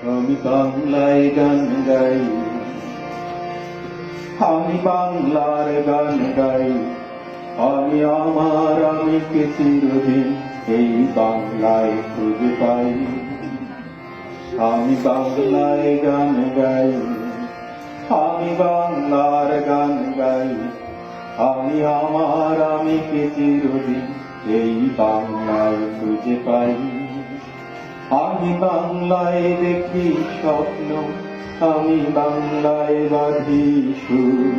আমি বাংলায় গান গাই, আমি বাংলার গান গাই। আমি আমার আমিকে চিরদিন এই বাংলায় খুঁজে পাই। আমি বাংলায় গান গাই, আমি বাংলার গান গাই। আমি আমার আমিকে চিরদিন এই বাংলায় খুঁজে পাই। আমি বাংলায় দেখি স্বপ্ন, আমি বাংলায় বাঁধি সুর।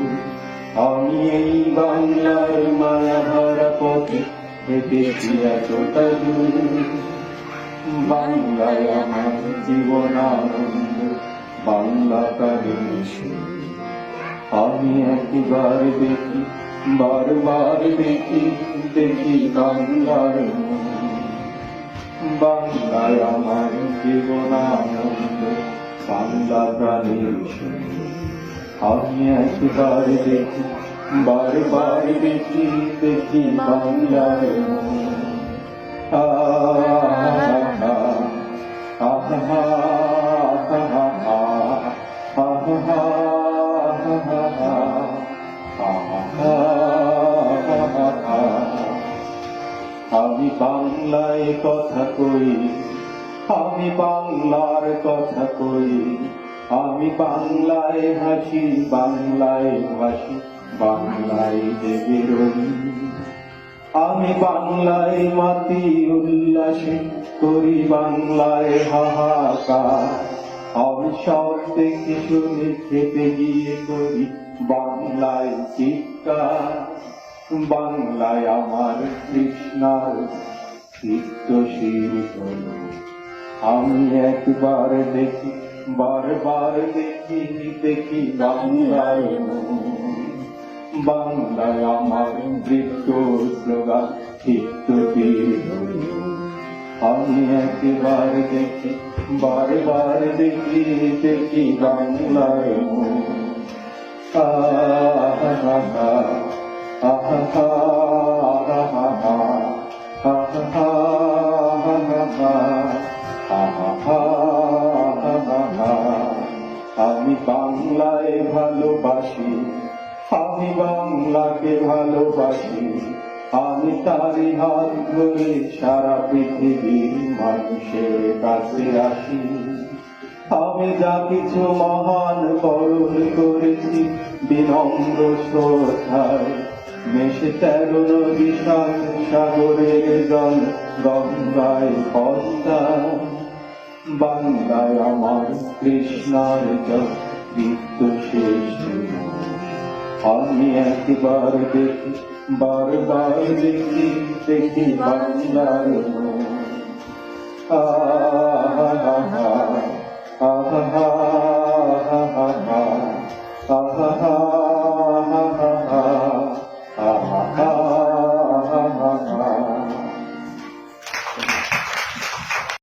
আমি এই বাংলার মায়া ভরা পথে হেঁটেছি এতটা দূর। বাংলায় আমার জীবন আনন্দ, বাংলা প্রাণের সুর। আমি একবার দেখি, বারবার দেখি, দেখি বাংলার মুখ। বাংলায় আমার জীবন আনন্দ, বাংলা প্রাণের সুর। আমি একবার দেখি, বারবার দেখি, দেখি বাংলার মুখ। আমি বাংলায় কথা কই, আমি বাংলার কথা কই। আমি বাংলায় হাসি, বাংলায় ভাসি, বাংলায় জেগে রই। আমি বাংলায় মাতি উল্লাসে করি, বাংলায় হাহাকার। আমি সব দেখে শুনে খেতে গিয়ে করি বাংলায় চিৎকার। বাংলায় আমার তৃষ্ণার চিত্তশীল হলো। আমি একবার দেখি, বারবার দেখি, দেখি বাংলার মুখ। বাংলায় আমার নৃত্য স্লোগান চিত্তশীল হলো। আমি একবার দেখি, বারবার দেখি, দেখি বাংলার মুখ। আমি বাংলায় ভালোবাসি, আমি বাংলাকে ভালোবাসি। আমি তারি হাত ধরে সারা পৃথিবীর মানুষের কাছে আসি। আমি যা কিছু মহান বরণ করেছি বিনম্র শ্রদ্ধায়, মেশে 13 নদী সাগরের জল গঙ্গায় পদ্মা। বাংলায় আমার কৃষ্ণার দীপ্ত শেষ। আমি একবার দেখি, বারবার দেখি, দেখি বাংলার মুখ।